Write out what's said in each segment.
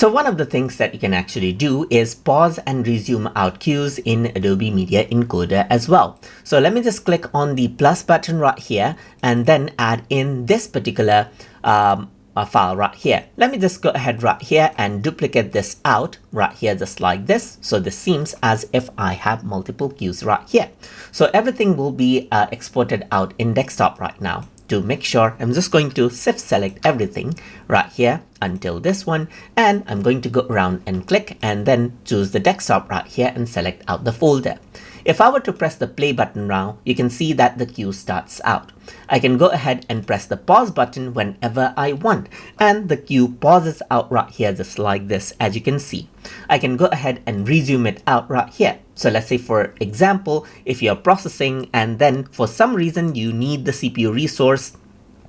So one of the things that you can actually do is pause and resume out cues in Adobe Media Encoder as well. So let me just click on the plus button right here and then add in this particular file right here. Let me just go ahead right here and duplicate this out right here just like this. So this seems as if I have multiple cues right here. So everything will be exported out in desktop right now. To make sure, I'm just going to shift select everything right here until this one, and I'm going to go around and click and then choose the desktop right here and select out the folder. If I were to press the play button now, you can see that the queue starts out. I can go ahead and press the pause button whenever I want, and the queue pauses out right here just like this, as you can see. I can go ahead and resume it out right here. So let's say, for example, if you're processing and then for some reason you need the CPU resource,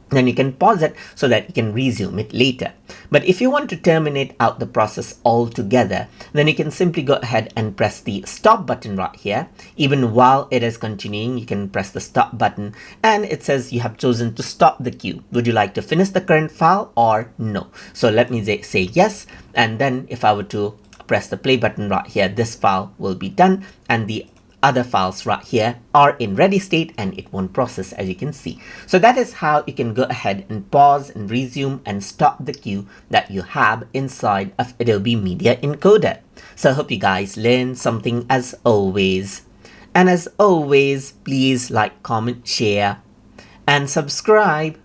then you can pause it so that you can resume it later. But if you want to terminate out the process altogether, then you can simply go ahead and press the stop button right here. Even while it is continuing, you can press the stop button and it says you have chosen to stop the queue. Would you like to finish the current file or no? So let me say yes. And then if I were to press the play button right here, this file will be done and the other files right here are in ready state and it won't process, as you can see. So that is how you can go ahead and pause and resume and stop the queue that you have inside of Adobe Media Encoder. So I hope you guys learned something as always. And as always, please like, comment, share, and subscribe.